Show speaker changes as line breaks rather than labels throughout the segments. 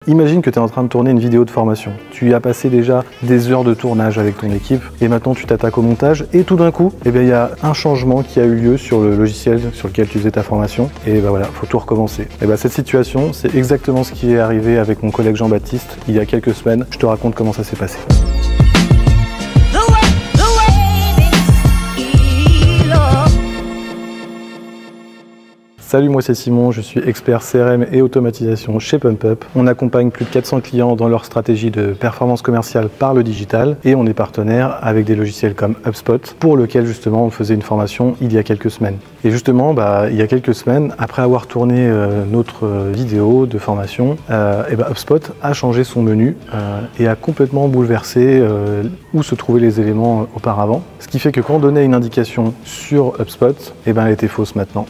Imagine que tu es en train de tourner une vidéo de formation. Tu y as passé déjà des heures de tournage avec ton équipe et maintenant tu t'attaques au montage et tout d'un coup, il y a un changement qui a eu lieu sur le logiciel sur lequel tu faisais ta formation et voilà, faut tout recommencer. Et cette situation, c'est exactement ce qui est arrivé avec mon collègue Jean-Baptiste il y a quelques semaines. Je te raconte comment ça s'est passé. Salut, moi c'est Simon, je suis expert CRM et automatisation chez PumpUp. On accompagne plus de 400 clients dans leur stratégie de performance commerciale par le digital et on est partenaire avec des logiciels comme HubSpot pour lequel justement on faisait une formation il y a quelques semaines. Et justement, il y a quelques semaines, après avoir tourné notre vidéo de formation, HubSpot a changé son menu et a complètement bouleversé où se trouvaient les éléments auparavant. Ce qui fait que quand on donnait une indication sur HubSpot, elle était fausse maintenant.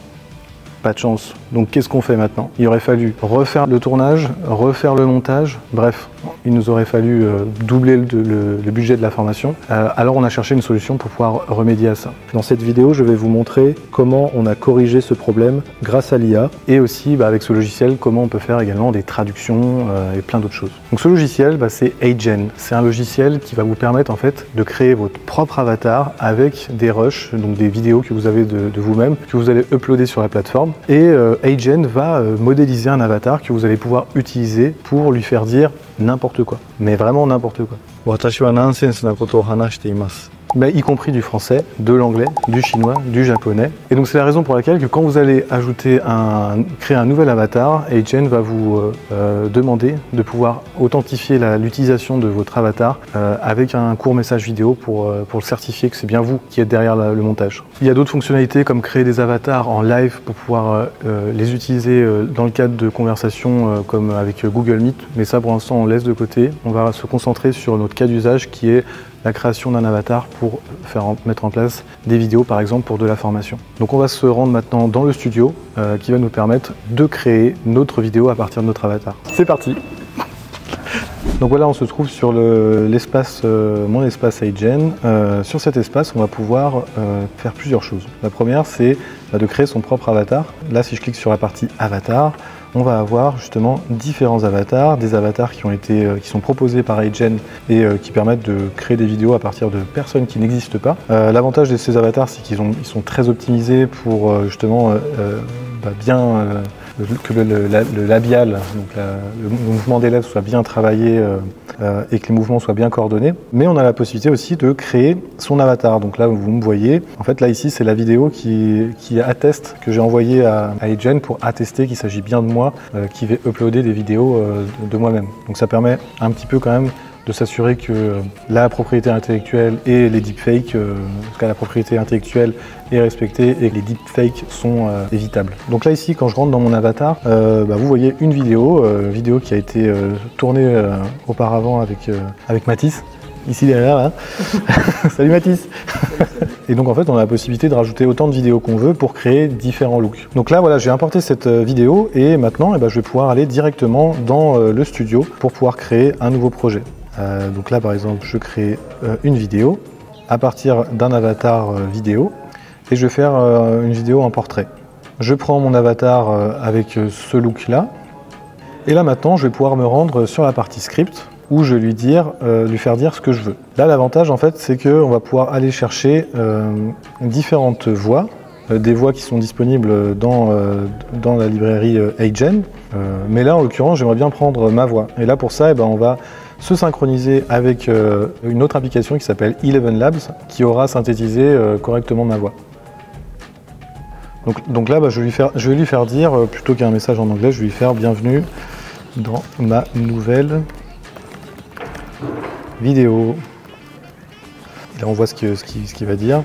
Pas de chance. Donc qu'est-ce qu'on fait maintenant? Il aurait fallu refaire le tournage, refaire le montage, bref, il nous aurait fallu doubler le budget de la formation. Alors on a cherché une solution pour pouvoir remédier à ça. Dans cette vidéo, je vais vous montrer comment on a corrigé ce problème grâce à l'IA et aussi avec ce logiciel, comment on peut faire également des traductions et plein d'autres choses. Donc ce logiciel, c'est Agen. C'est un logiciel qui va vous permettre en fait de créer votre propre avatar avec des rushs, donc des vidéos que vous avez de vous-même, que vous allez uploader sur la plateforme. Et Agen va modéliser un avatar que vous allez pouvoir utiliser pour lui faire dire n'importe quoi, mais vraiment n'importe quoi. Y compris du français, de l'anglais, du chinois, du japonais. Et donc c'est la raison pour laquelle que quand vous allez créer un nouvel avatar, Agen va vous demander de pouvoir authentifier l'utilisation de votre avatar avec un court message vidéo pour le certifier que c'est bien vous qui êtes derrière le montage. Il y a d'autres fonctionnalités comme créer des avatars en live pour pouvoir les utiliser dans le cadre de conversations comme avec Google Meet, mais ça pour l'instant on laisse de côté. On va se concentrer sur notre cas d'usage qui est la création d'un avatar pour mettre en place des vidéos par exemple pour de la formation. Donc on va se rendre maintenant dans le studio qui va nous permettre de créer notre vidéo à partir de notre avatar. C'est parti! Donc voilà, on se trouve sur mon espace Agen. Sur cet espace, on va pouvoir faire plusieurs choses. La première, c'est de créer son propre avatar. Là, si je clique sur la partie avatar, on va avoir justement différents avatars, des avatars qui sont proposés par Agen et qui permettent de créer des vidéos à partir de personnes qui n'existent pas. L'avantage de ces avatars, c'est qu'ils sont très optimisés pour justement que le labial, donc le mouvement des lèvres soit bien travaillé et que les mouvements soient bien coordonnés. Mais on a la possibilité aussi de créer son avatar. Donc là, vous me voyez, en fait là ici c'est la vidéo qui atteste que j'ai envoyée à Agen pour attester qu'il s'agit bien de moi qui vais uploader des vidéos de moi-même. Donc ça permet un petit peu quand même de s'assurer que la propriété intellectuelle et les deepfakes, en tout cas la propriété intellectuelle est respectée et que les deepfakes sont évitables. Donc là ici, quand je rentre dans mon avatar, vous voyez une vidéo qui a été tournée auparavant avec Mathis, ici derrière là. Salut Mathis. Et donc en fait on a la possibilité de rajouter autant de vidéos qu'on veut pour créer différents looks. Donc là voilà, j'ai importé cette vidéo et maintenant je vais pouvoir aller directement dans le studio pour pouvoir créer un nouveau projet. Donc là par exemple je crée une vidéo à partir d'un avatar vidéo et je vais faire une vidéo en portrait. Je prends mon avatar avec ce look là et là maintenant je vais pouvoir me rendre sur la partie script où je vais lui faire dire ce que je veux. Là l'avantage en fait c'est qu'on va pouvoir aller chercher différentes voix, des voix qui sont disponibles dans la librairie Agen, mais là en l'occurrence j'aimerais bien prendre ma voix et là pour ça on va se synchroniser avec une autre application qui s'appelle Eleven Labs qui aura synthétisé correctement ma voix. Donc là je vais lui faire dire, plutôt qu'un message en anglais, je vais lui faire bienvenue dans ma nouvelle vidéo. Et là on voit ce qu'il va dire.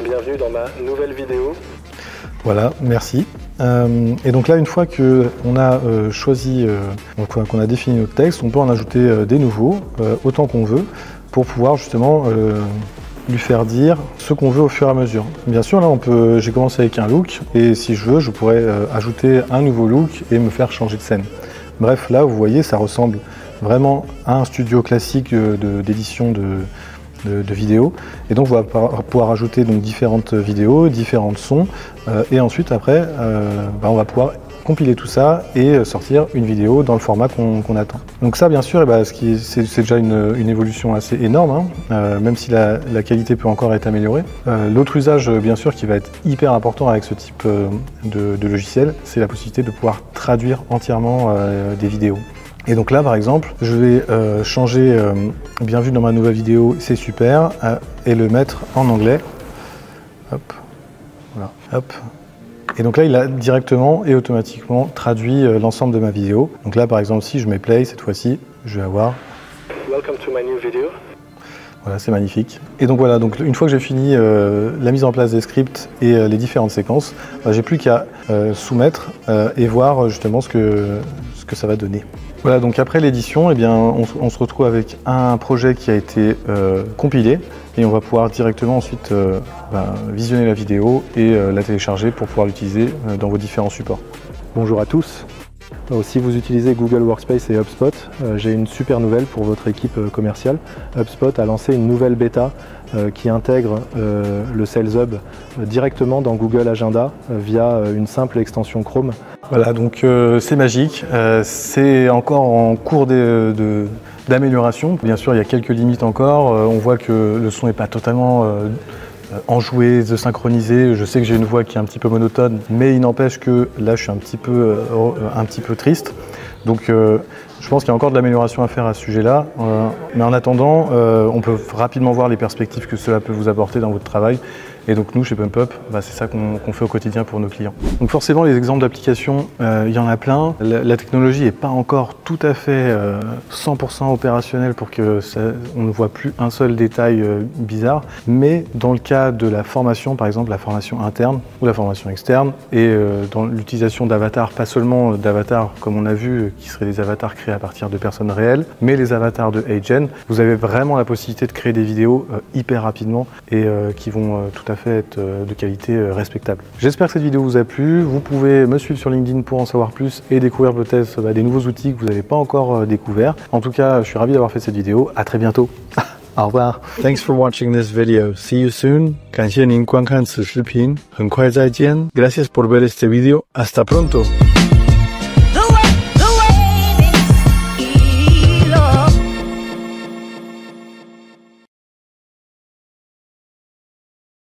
Bienvenue dans ma nouvelle vidéo. Voilà, merci. Et donc là, une fois qu'on a qu'on a défini notre texte, on peut en ajouter des nouveaux, autant qu'on veut, pour pouvoir justement lui faire dire ce qu'on veut au fur et à mesure. Bien sûr, là, j'ai commencé avec un look, et si je veux, je pourrais ajouter un nouveau look et me faire changer de scène. Bref, là, vous voyez, ça ressemble vraiment à un studio classique d'édition de vidéos, et donc on va pouvoir ajouter donc différentes vidéos, différents sons, et ensuite après on va pouvoir compiler tout ça et sortir une vidéo dans le format qu'on attend. Donc ça, bien sûr, c'est déjà une évolution assez énorme, hein, même si la qualité peut encore être améliorée. L'autre usage, bien sûr, qui va être hyper important avec ce type de logiciel, c'est la possibilité de pouvoir traduire entièrement des vidéos. Et donc là, par exemple, je vais changer, bien vu dans ma nouvelle vidéo, c'est super, et le mettre en anglais. Hop, voilà, hop. Et donc là, il a directement et automatiquement traduit l'ensemble de ma vidéo. Donc là, par exemple, si je mets play, cette fois-ci, je vais avoir Welcome to my new video. Voilà, c'est magnifique. Et donc voilà, donc une fois que j'ai fini la mise en place des scripts et les différentes séquences, j'ai plus qu'à soumettre et voir justement ce que ça va donner. Voilà, donc après l'édition, eh bien, on se retrouve avec un projet qui a été compilé et on va pouvoir directement ensuite visionner la vidéo et la télécharger pour pouvoir l'utiliser dans vos différents supports.
Bonjour à tous. Si vous utilisez Google Workspace et HubSpot, j'ai une super nouvelle pour votre équipe commerciale. HubSpot a lancé une nouvelle bêta qui intègre le Sales Hub directement dans Google Agenda via une simple extension Chrome.
Voilà, donc c'est magique, c'est encore en cours d'amélioration. Bien sûr, il y a quelques limites encore, on voit que le son n'est pas totalement enjoué, synchronisé. Je sais que j'ai une voix qui est un petit peu monotone, mais il n'empêche que là je suis un petit peu triste. Donc je pense qu'il y a encore de l'amélioration à faire à ce sujet-là, mais en attendant, on peut rapidement voir les perspectives que cela peut vous apporter dans votre travail. Et donc nous, chez PumpUp, c'est ça qu'on fait au quotidien pour nos clients. Donc forcément, les exemples d'applications, il y en a plein. La technologie n'est pas encore tout à fait 100% opérationnelle pour que on ne voit plus un seul détail bizarre. Mais dans le cas de la formation, par exemple, la formation interne ou la formation externe, et dans l'utilisation d'avatars, pas seulement d'avatars comme on a vu, qui seraient des avatars créés à partir de personnes réelles, mais les avatars de Agent, vous avez vraiment la possibilité de créer des vidéos hyper rapidement et qui vont tout à fait être de qualité respectable. J'espère que cette vidéo vous a plu. Vous pouvez me suivre sur LinkedIn pour en savoir plus et découvrir peut-être des nouveaux outils que vous n'avez pas encore découverts. En tout cas, je suis ravi d'avoir fait cette vidéo. À très bientôt. Au revoir.
Thanks for watching this video. See you soon. 感谢您观看此视频。很快再见。Gracias por ver este video. Hasta pronto.